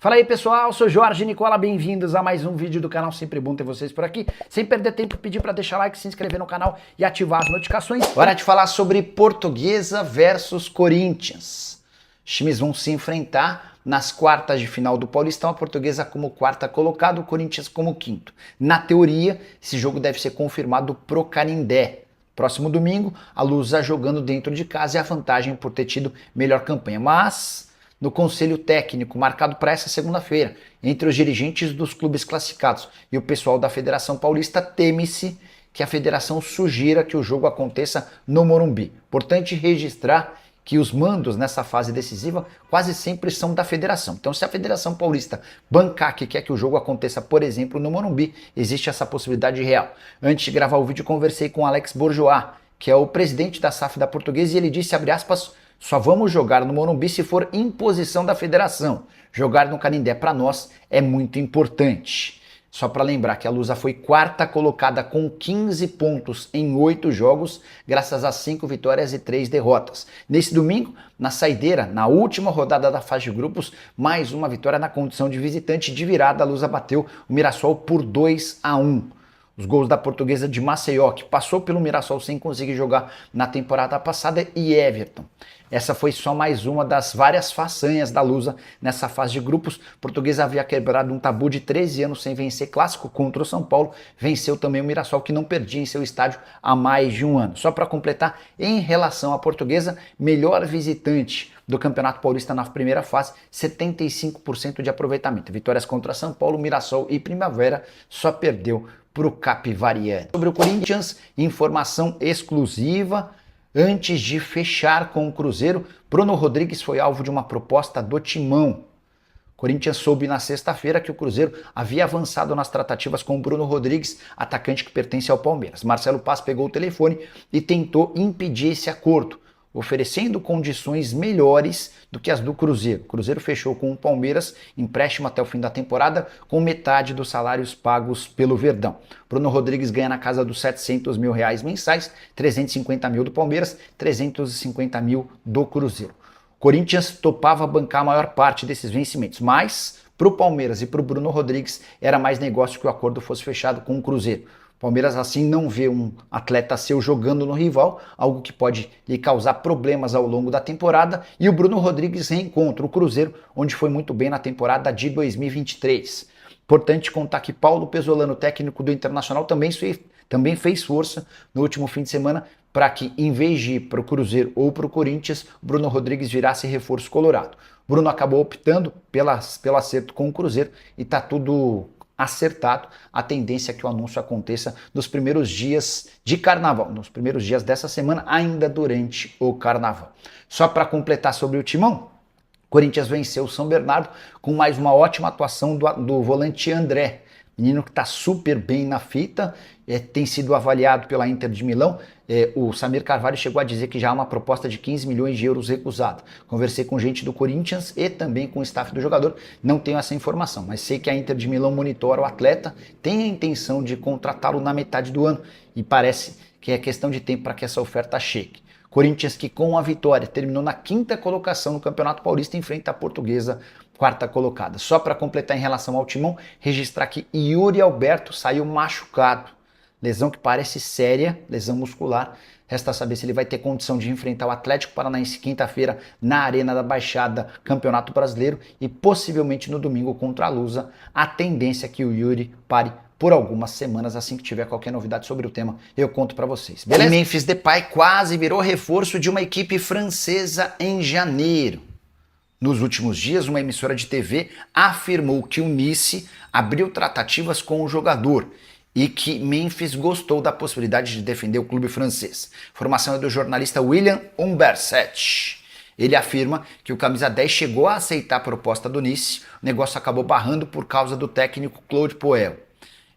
Fala aí pessoal, sou Jorge Nicola, bem-vindos a mais um vídeo do canal, sempre bom ter vocês por aqui. Sem perder tempo, pedir para deixar like, se inscrever no canal e ativar as notificações. Hora de falar sobre Portuguesa versus Corinthians. Os times vão se enfrentar nas quartas de final do Paulistão, a Portuguesa como quarta colocada, o Corinthians como quinto. Na teoria, esse jogo deve ser confirmado pro Canindé. Próximo domingo, a Lusa jogando dentro de casa e a vantagem por ter tido melhor campanha, mas no conselho técnico marcado para essa segunda-feira, entre os dirigentes dos clubes classificados e o pessoal da Federação Paulista, teme-se que a federação sugira que o jogo aconteça no Morumbi. Importante registrar que os mandos nessa fase decisiva quase sempre são da federação. Então, se a Federação Paulista bancar que quer que o jogo aconteça, por exemplo, no Morumbi, existe essa possibilidade real. Antes de gravar o vídeo, conversei com Alex Bourgeois, que é o presidente da SAF da Portuguesa, e ele disse, abre aspas, só vamos jogar no Morumbi se for imposição da federação. Jogar no Canindé para nós é muito importante. Só para lembrar que a Lusa foi quarta colocada com 15 pontos em 8 jogos, graças a 5 vitórias e 3 derrotas. Nesse domingo, na saideira, na última rodada da fase de grupos, mais uma vitória na condição de visitante. De virada, a Lusa bateu o Mirassol por 2-1. Os gols da Portuguesa de Maceió, que passou pelo Mirassol sem conseguir jogar na temporada passada, e Everton. Essa foi só mais uma das várias façanhas da Lusa nessa fase de grupos. A Portuguesa havia quebrado um tabu de 13 anos sem vencer clássico contra o São Paulo. Venceu também o Mirassol, que não perdia em seu estádio há mais de um ano. Só para completar, em relação à Portuguesa, melhor visitante do Campeonato Paulista na primeira fase, 75% de aproveitamento. Vitórias contra São Paulo, Mirassol e Primavera, só perdeu para o Capivariano. Sobre o Corinthians, informação exclusiva. Antes de fechar com o Cruzeiro, Bruno Rodrigues foi alvo de uma proposta do Timão. O Corinthians soube na sexta-feira que o Cruzeiro havia avançado nas tratativas com o Bruno Rodrigues, atacante que pertence ao Palmeiras. Marcelo Paz pegou o telefone e tentou impedir esse acordo, oferecendo condições melhores do que as do Cruzeiro. O Cruzeiro fechou com o Palmeiras, empréstimo até o fim da temporada, com metade dos salários pagos pelo Verdão. Bruno Rodrigues ganha na casa dos R$700 mil mensais, 350 mil do Palmeiras, 350 mil do Cruzeiro. O Corinthians topava bancar a maior parte desses vencimentos, mas para o Palmeiras e para o Bruno Rodrigues era mais negócio que o acordo fosse fechado com o Cruzeiro. Palmeiras assim não vê um atleta seu jogando no rival, algo que pode lhe causar problemas ao longo da temporada, e o Bruno Rodrigues reencontra o Cruzeiro, onde foi muito bem na temporada de 2023. Importante contar que Paulo Pesolano, técnico do Internacional, também fez força no último fim de semana para que, em vez de ir para o Cruzeiro ou para o Corinthians, Bruno Rodrigues virasse reforço colorado. Bruno acabou optando pelo acerto com o Cruzeiro e está tudo acertado. A tendência é que o anúncio aconteça nos primeiros dias de carnaval, nos primeiros dias dessa semana, ainda durante o carnaval. Só para completar sobre o Timão, Corinthians venceu o São Bernardo com mais uma ótima atuação do volante André, menino que está super bem na fita, tem sido avaliado pela Inter de Milão. O Samir Carvalho chegou a dizer que já há uma proposta de 15 milhões de euros recusada. Conversei com gente do Corinthians e também com o staff do jogador, não tenho essa informação, mas sei que a Inter de Milão monitora o atleta, tem a intenção de contratá-lo na metade do ano e parece que é questão de tempo para que essa oferta chegue. Corinthians, que com a vitória terminou na quinta colocação no Campeonato Paulista, enfrenta a Portuguesa, quarta colocada. Só para completar em relação ao Timão, registrar que Yuri Alberto saiu machucado. Lesão que parece séria, lesão muscular. Resta saber se ele vai ter condição de enfrentar o Atlético Paranaense quinta-feira na Arena da Baixada, Campeonato Brasileiro, e possivelmente no domingo contra a Lusa. A tendência é que o Yuri pare por algumas semanas. Assim que tiver qualquer novidade sobre o tema, eu conto para vocês. Beleza? Memphis Depay quase virou reforço de uma equipe francesa em janeiro. Nos últimos dias, uma emissora de TV afirmou que o Nice abriu tratativas com o jogador e que Memphis gostou da possibilidade de defender o clube francês. A informação é do jornalista William Umberset. Ele afirma que o camisa 10 chegou a aceitar a proposta do Nice, o negócio acabou barrando por causa do técnico Claude Puel.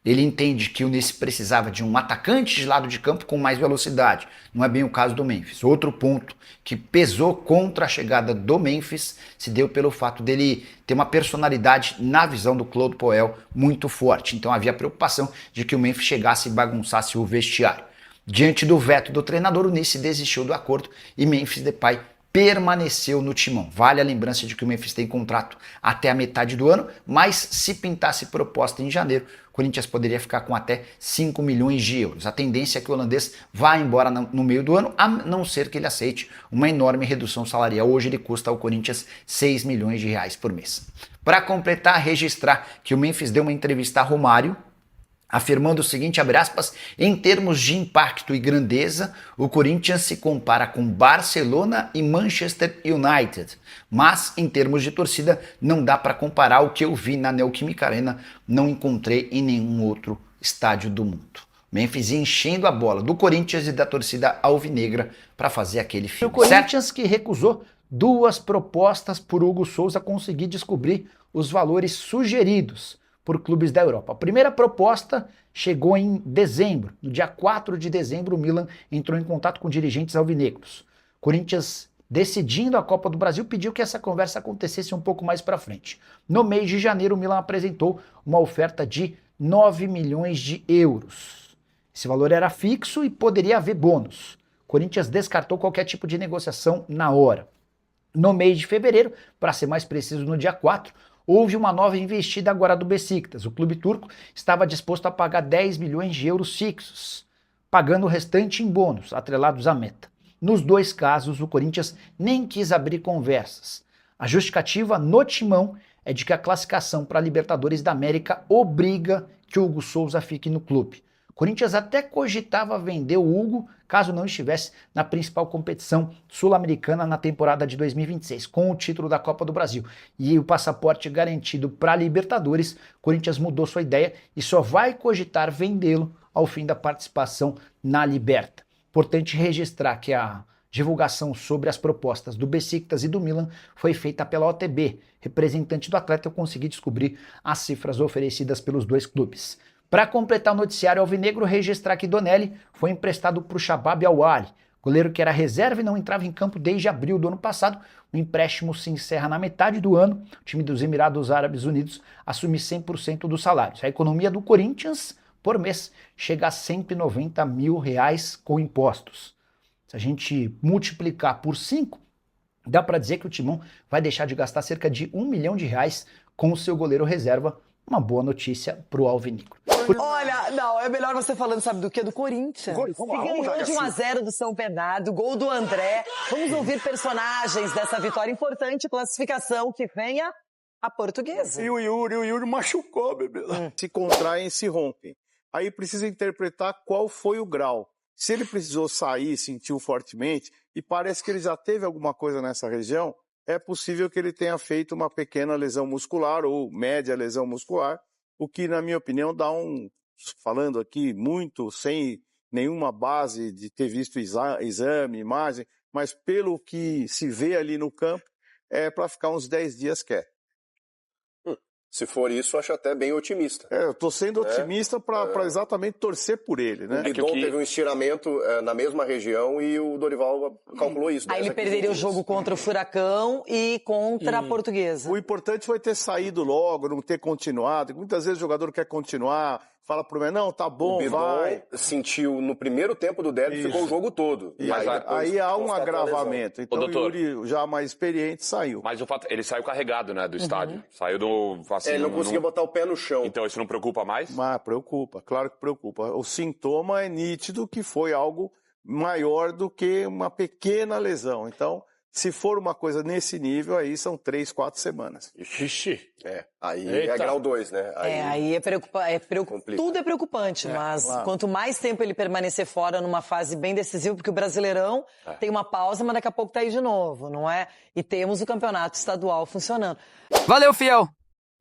Ele entende que o Nice precisava de um atacante de lado de campo com mais velocidade. Não é bem o caso do Memphis. Outro ponto que pesou contra a chegada do Memphis se deu pelo fato dele ter uma personalidade, na visão do Claude Puel, muito forte. Então havia preocupação de que o Memphis chegasse e bagunçasse o vestiário. Diante do veto do treinador, o Nice desistiu do acordo e Memphis Depay permaneceu no timão. Vale a lembrança de que o Memphis tem contrato até a metade do ano, mas se pintasse proposta em janeiro, o Corinthians poderia ficar com até 5 milhões de euros. A tendência é que o holandês vá embora no meio do ano, a não ser que ele aceite uma enorme redução salarial. Hoje ele custa ao Corinthians 6 milhões de reais por mês. Para completar, registrar que o Memphis deu uma entrevista a Romário, afirmando o seguinte, abre aspas, em termos de impacto e grandeza, o Corinthians se compara com Barcelona e Manchester United, mas em termos de torcida não dá para comparar. O que eu vi na Neoquímica Arena não encontrei em nenhum outro estádio do mundo. Memphis enchendo a bola do Corinthians e da torcida alvinegra para fazer aquele filme. O Corinthians que recusou 2 propostas por Hugo Souza conseguir descobrir os valores sugeridos por clubes da Europa. A primeira proposta chegou em dezembro. No dia 4 de dezembro, o Milan entrou em contato com dirigentes alvinegros. Corinthians, decidindo a Copa do Brasil, pediu que essa conversa acontecesse um pouco mais para frente. No mês de janeiro, o Milan apresentou uma oferta de 9 milhões de euros. Esse valor era fixo e poderia haver bônus. Corinthians descartou qualquer tipo de negociação na hora. No mês de fevereiro, para ser mais preciso, no dia 4, houve uma nova investida agora do Beşiktaş. O clube turco estava disposto a pagar 10 milhões de euros fixos, pagando o restante em bônus, atrelados à meta. Nos 2 casos, o Corinthians nem quis abrir conversas. A justificativa no timão é de que a classificação para a Libertadores da América obriga que o Hugo Souza fique no clube. O Corinthians até cogitava vender o Hugo caso não estivesse na principal competição sul-americana na temporada de 2026, com o título da Copa do Brasil e o passaporte garantido para a Libertadores. O Corinthians mudou sua ideia e só vai cogitar vendê-lo ao fim da participação na Liberta. Importante registrar que a divulgação sobre as propostas do Beşiktaş e do Milan foi feita pela OTB. Representante do atleta, eu consegui descobrir as cifras oferecidas pelos 2 clubes. Para completar o noticiário alvinegro, registrar que Donelli foi emprestado para o Shabab Al-Ahly, goleiro que era reserva e não entrava em campo desde abril do ano passado. O empréstimo se encerra na metade do ano. O time dos Emirados Árabes Unidos assume 100% dos salários. A economia do Corinthians, por mês, chega a 190 mil reais com impostos. Se a gente multiplicar por 5, dá para dizer que o Timão vai deixar de gastar cerca de 1 milhão de reais com o seu goleiro reserva. Uma boa notícia pro alvinegro. Olha, não, é melhor você falando, sabe do que? Do Corinthians. Que ganhou de 1-0 do São Bernardo, gol do André. Vamos ouvir personagens dessa vitória importante, classificação que venha a Portuguesa. E o Yuri machucou, bebê. Se contraem, se rompem. Aí precisa interpretar qual foi o grau. Se ele precisou sair, sentiu fortemente, e parece que ele já teve alguma coisa nessa região, é possível que ele tenha feito uma pequena lesão muscular ou média lesão muscular, o que, na minha opinião, dá falando aqui muito, sem nenhuma base de ter visto exame, imagem, mas pelo que se vê ali no campo, é para ficar uns 10 dias quieto. Se for isso, acho até bem otimista. Eu estou sendo otimista para exatamente torcer por ele, né? O Guidon teve um estiramento na mesma região e o Dorival calculou isso. Aí ele perderia o jogo contra o Furacão e contra a Portuguesa. O importante foi ter saído logo, não ter continuado. Muitas vezes o jogador quer continuar, fala pro meu, não, tá bom, o Bidon vai. Sentiu no primeiro tempo do derby, ficou o jogo todo. E aí há um agravamento. Então o Yuri, já mais experiente, saiu. Mas o fato, ele saiu carregado, né, do estádio. Saiu do... Assim, ele não conseguia botar o pé no chão. Então isso não preocupa mais? Mas preocupa, claro que preocupa. O sintoma é nítido que foi algo maior do que uma pequena lesão. Então, se for uma coisa nesse nível, aí são 3, 4 semanas. Ixi. Aí é grau 2, né? Aí é preocupante. Tudo é preocupante, mas claro. Quanto mais tempo ele permanecer fora numa fase bem decisiva, porque o Brasileirão tem uma pausa, mas daqui a pouco tá aí de novo, não é? E temos o campeonato estadual funcionando. Valeu, fiel!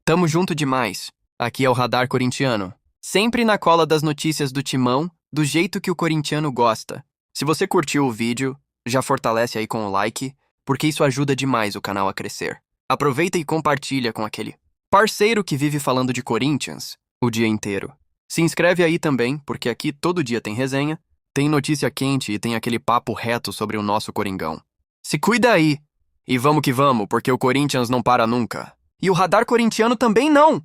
Tamo junto demais. Aqui é o Radar Corintiano. Sempre na cola das notícias do Timão, do jeito que o corintiano gosta. Se você curtiu o vídeo, já fortalece aí com o like, porque isso ajuda demais o canal a crescer. Aproveita e compartilha com aquele parceiro que vive falando de Corinthians o dia inteiro. Se inscreve aí também, porque aqui todo dia tem resenha, tem notícia quente e tem aquele papo reto sobre o nosso Coringão. Se cuida aí! E vamos que vamos, porque o Corinthians não para nunca. E o Radar Corintiano também não!